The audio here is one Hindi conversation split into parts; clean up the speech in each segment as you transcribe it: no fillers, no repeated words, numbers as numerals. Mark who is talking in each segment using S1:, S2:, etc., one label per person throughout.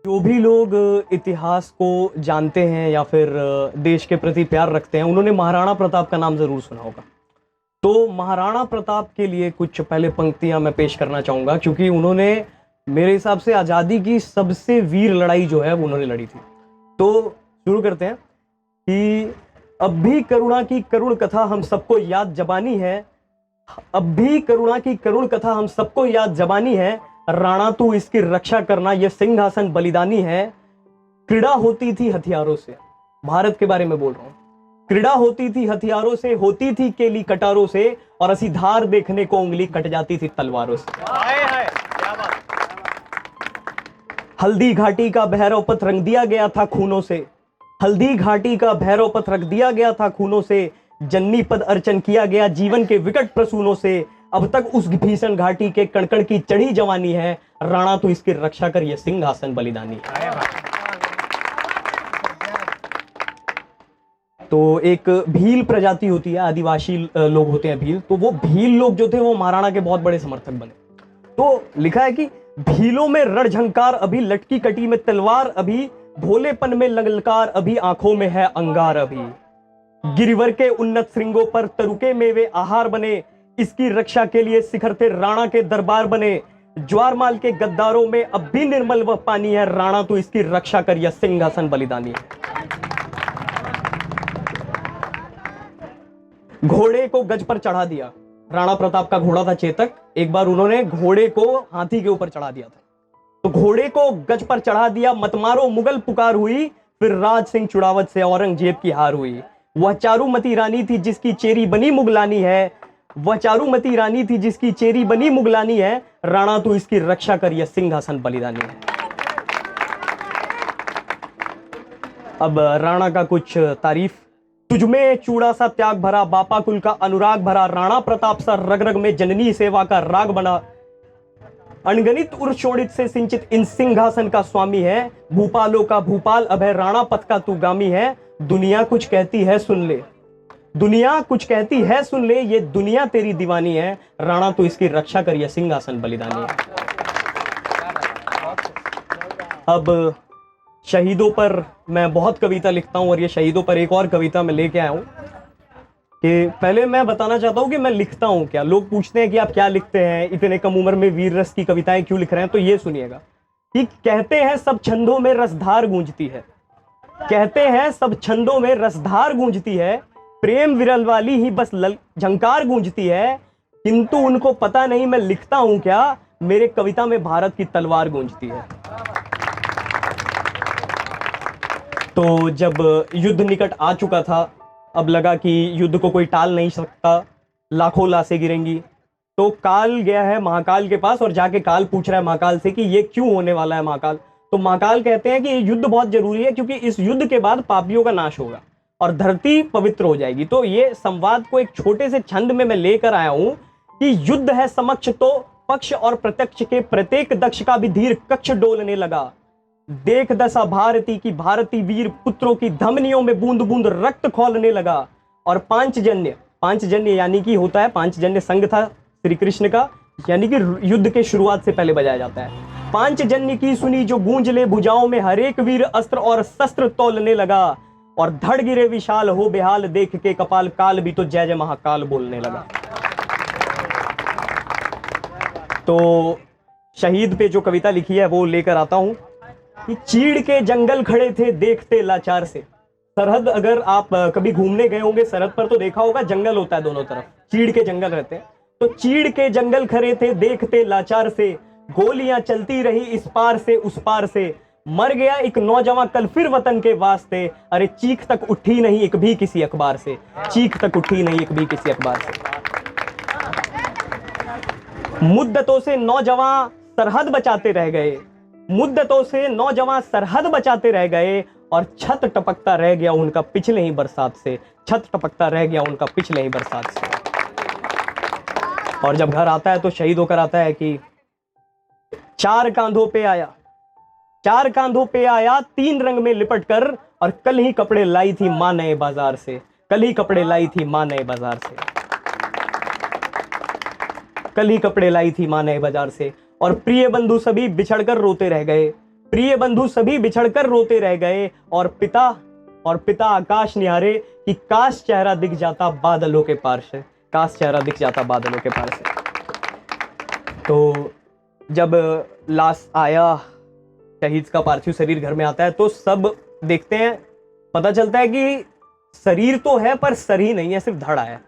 S1: जो भी लोग इतिहास को जानते हैं या फिर देश के प्रति प्यार रखते हैं, उन्होंने महाराणा प्रताप का नाम जरूर सुना होगा। तो महाराणा प्रताप के लिए कुछ पहले पंक्तियां मैं पेश करना चाहूंगा, क्योंकि उन्होंने मेरे हिसाब से आज़ादी की सबसे वीर लड़ाई जो है वो उन्होंने लड़ी थी। तो शुरू करते हैं कि अब भी करुणा की करुण कथा हम सबको याद जबानी है, अब भी करुणा की करुण कथा हम सबको याद जबानी है, राणा तू इसकी रक्षा करना, यह सिंहासन बलिदानी है। क्रीड़ा होती थी हथियारों से, भारत के बारे में बोल रहा हूं। क्रीड़ा होती थी हथियारों से, होती थी केली कटारों से, और असी धार देखने को उंगली कट जाती थी तलवारों से। हल्दी घाटी का भैरव पथ रंग दिया गया था खूनों से, हल्दी घाटी का भैरव पथ रख दिया गया था खूनों से, जन्नी पद अर्चन किया गया जीवन के विकट प्रसूनों से, अब तक उस भीषण घाटी के कणकण की चढ़ी जवानी है, राणा तो इसकी रक्षा कर, यह सिंहासन बलिदानी है। तो एक भील प्रजाति होती है, आदिवासी लोग होते हैं भील, तो वो भील लोग जो थे वो महाराणा के बहुत बड़े समर्थक बने। तो लिखा है कि भीलों में रणझंकार अभी, लटकी कटी में तलवार अभी, भोलेपन में ललकार अभी, आंखों में है अंगार अभी। गिरिवर के उन्नत श्रृंगों पर तरुके में वे आहार बने, इसकी रक्षा के लिए शिखर थे राणा के दरबार बने। ज्वारमाल के गद्दारों में अब भी निर्मल वह पानी है, राणा तो इसकी रक्षा कर, यह सिंहासन बलिदानी है। घोड़े को गज पर चढ़ा दिया, राणा प्रताप का घोड़ा था चेतक, एक बार उन्होंने घोड़े को हाथी के ऊपर चढ़ा दिया था। तो घोड़े को गज पर चढ़ा दिया, मत मारो मुगल पुकार हुई, फिर राज सिंह चुड़ावत से औरंगजेब की हार हुई। वह चारुमती रानी थी जिसकी चेरी बनी मुगलानी है, वह चारुमती रानी थी जिसकी चेरी बनी मुगलानी है, राणा तो इसकी रक्षा कर, यह सिंहासन बलिदानी है। अब राणा का कुछ तारीफ। तुझमें चूड़ा सा त्याग भरा, बापा कुल का अनुराग भरा, राणा प्रताप सा रग रग में जननी सेवा का राग बना, अनगणित उर्शोड़ित से सिंचित इन सिंहासन का स्वामी है, भूपालों का भूपाल अभय, राणा पथ का तू गामी है। दुनिया कुछ कहती है सुन ले, दुनिया कुछ कहती है सुन ले, ये दुनिया तेरी दीवानी है, राणा तो इसकी रक्षा कर, यह सिंहासन बलिदानी है। अब शहीदों पर मैं बहुत कविता लिखता हूं, और ये शहीदों पर एक और कविता मैं लेके आया हूं। कि पहले मैं बताना चाहता हूं कि मैं लिखता हूं क्या। लोग पूछते हैं कि आप क्या लिखते हैं, इतने कम उम्र में वीर रस की कविताएं क्यों लिख रहे हैं। तो ये सुनिएगा कि कहते हैं सब छंदों में रसधार गूंजती है, कहते हैं सब छंदों में रसधार गूंजती है, प्रेम विरल वाली ही बस झंकार गूंजती है, किंतु उनको पता नहीं मैं लिखता हूं क्या, मेरे कविता में भारत की तलवार गूंजती है। तो जब युद्ध निकट आ चुका था, अब लगा कि युद्ध को कोई टाल नहीं सकता, लाखों लाशें गिरेंगी, तो काल गया है महाकाल के पास और जाके काल पूछ रहा है महाकाल से कि ये क्यों होने वाला है महाकाल। तो महाकाल कहते हैं कि ये युद्ध बहुत जरूरी है, क्योंकि इस युद्ध के बाद पापियों का नाश होगा और धरती पवित्र हो जाएगी। तो ये संवाद को एक छोटे से छंद में मैं लेकर आया हूं कि युद्ध है समक्ष तो पक्ष और प्रत्यक्ष के प्रत्येक दक्ष का भी धीर कक्ष डोलने लगा, देख दशा भारती की भारती वीर पुत्रों की धमनियों में बूंद बूंद रक्त खौलने लगा। और पांचजन्य यानी कि होता है, पांचजन्य संघ था श्री कृष्ण का, यानी कि युद्ध के शुरुआत से पहले बजाया जाता है। पांचजन्य की सुनी जो गूंज ले भुजाओं में, हर एक वीर अस्त्र और शस्त्र तोलने लगा, और धड़ गिरे विशाल हो बेहाल, देख के कपाल काल भी तो जय जय महाकाल बोलने लगा। तो शहीद पे जो कविता लिखी है वो लेकर आता हूं कि चीड़ के जंगल खड़े थे देखते लाचार से। सरहद, अगर आप कभी घूमने गए होंगे सरहद पर तो देखा होगा जंगल होता है दोनों तरफ, चीड़ के जंगल रहते हैं। तो चीड़ के जंगल खड़े थे देखते लाचार से, गोलियां चलती रही इस पार से उस पार से, मर गया एक नौजवान कल फिर वतन के वास्ते, अरे चीख तक उठी नहीं एक भी किसी अखबार से, चीख तक उठी नहीं एक भी किसी अखबार से। मुद्दतों से नौजवान सरहद बचाते रह गए, मुद्दतों से नौजवान सरहद बचाते रह गए, और छत टपकता रह गया उनका पिछले ही बरसात से, छत टपकता रह गया उनका पिछले ही बरसात से। और जब घर आता है तो शहीद होकर आता है कि चार कांधों पे आया, चार कांधों पे आया तीन रंग में लिपट कर, और कल ही कपड़े लाई थी मां नए बाजार से, कल ही कपड़े लाई थी मां नए बाजार से, कल ही कपड़े लाई थी मां नए बाजार से। और प्रिय बंधु सभी बिछड़कर रोते रह गए, प्रिय बंधु सभी बिछड़कर रोते रह गए, और पिता आकाश निहारे कि काश चेहरा दिख जाता बादलों के पार से, काश चेहरा दिख जाता बादलों के पार से। तो जब लाश आया, शहीद का पार्थिव शरीर घर में आता है, तो सब देखते हैं, पता चलता है कि शरीर तो है पर सर ही नहीं है, सिर्फ धड़ आया।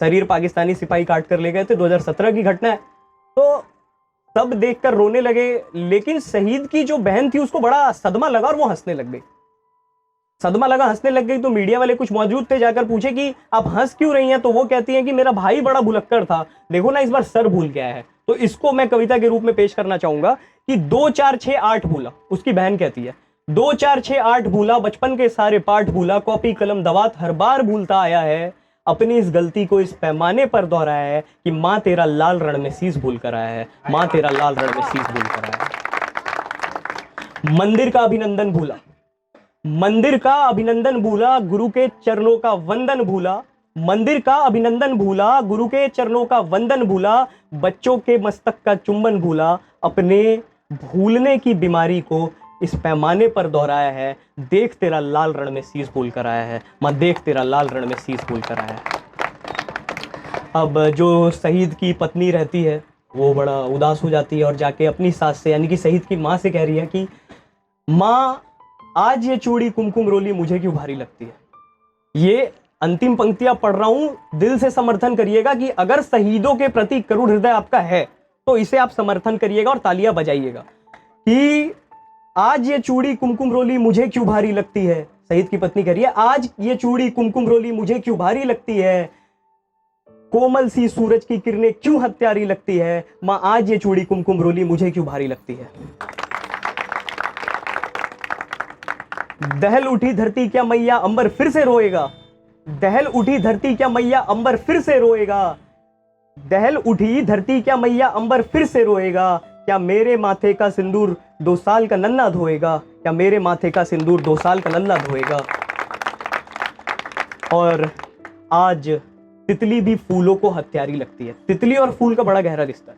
S1: शरीर पाकिस्तानी सिपाही काट कर ले गए थे, 2017 की घटना है। तो सब देखकर रोने लगे, लेकिन शहीद की जो बहन थी उसको बड़ा सदमा लगा और वो हंसने लग गई। हंसने लग गई। तो मीडिया वाले कुछ मौजूद थे, जाकर पूछे कि आप हंस क्यों रही हैं? तो वो कहती हैं कि मेरा भाई बड़ा भुलक्कड़ था, देखो ना इस बार सर भूल गया है। तो इसको मैं कविता के रूप में पेश करना चाहूंगा कि 2 4 6 8 भूला। उसकी बहन कहती है 2 4 6 8 भूला, बचपन के सारे पाठ भूला, कॉपी कलम दवात हर बार भूलता आया है, अपनी इस गलती को इस पैमाने पर दोहराया है कि माँ तेरा लाल रण में शीश भूल कर आया है, माँ तेरा लाल रण में शीश भूल कर आया है। मंदिर का अभिनंदन भूला, मंदिर का अभिनंदन भूला, गुरु के चरणों का वंदन भूला, मंदिर का अभिनंदन भूला, गुरु के चरणों का वंदन भूला, बच्चों के मस्तक का चुंबन भूला, अपने भूलने की बीमारी को इस पैमाने पर दोहराया है, देख तेरा लाल रण में शीश भूल कर आया है, माँ देख तेरा लाल रण में शीश भूल कर आया है। अब जो शहीद की पत्नी रहती है वो बड़ा उदास हो जाती है और जाके अपनी सास से यानी कि शहीद की माँ से कह रही है कि माँ आज ये चूड़ी कुमकुम रोली मुझे क्यों भारी लगती है। ये अंतिम पंक्तियां पढ़ रहा हूं, दिल से समर्थन करिएगा कि अगर शहीदों के प्रति करुण हृदय आपका है तो इसे आप समर्थन करिएगा और तालियां बजाइएगा कि आज ये चूड़ी कुमकुम रोली मुझे क्यों भारी लगती है। शहीद की पत्नी कह रही है आज ये चूड़ी कुमकुम रोली मुझे क्यों भारी लगती है, कोमल सी सूरज की किरणें क्यों हत्यारी लगती है, माँ आज ये चूड़ी कुमकुम रोली मुझे क्यों भारी लगती है। दहल उठी धरती क्या मैया अंबर फिर से रोएगा, दहल उठी धरती क्या मैया अंबर फिर से रोएगा, दहल उठी धरती क्या मैया अंबर फिर से रोएगा, क्या मेरे माथे का सिंदूर 2 साल का नन्हा धोएगा, क्या मेरे माथे का सिंदूर 2 साल का नन्हा धोएगा। और आज तितली भी फूलों को हत्यारी लगती है। तितली और फूल का बड़ा गहरा रिश्ता है।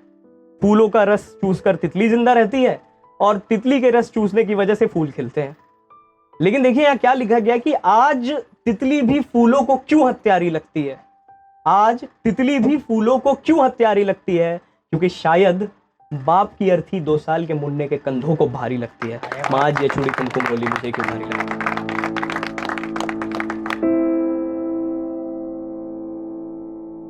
S1: फूलों का रस चूसकर तितली जिंदा रहती है और तितली के रस चूसने की वजह से फूल खिलते हैं। लेकिन देखिए यहाँ क्या लिखा गया कि आज तितली भी फूलों को क्यों हत्यारी लगती है, आज तितली भी फूलों को क्यों हत्यारी लगती है, क्योंकि शायद बाप की अर्थी 2 साल के मुन्ने के कंधों को भारी लगती है। माँ आज ये चूड़ी कुमकुम रोली मुझे क्यों भारी लगती है।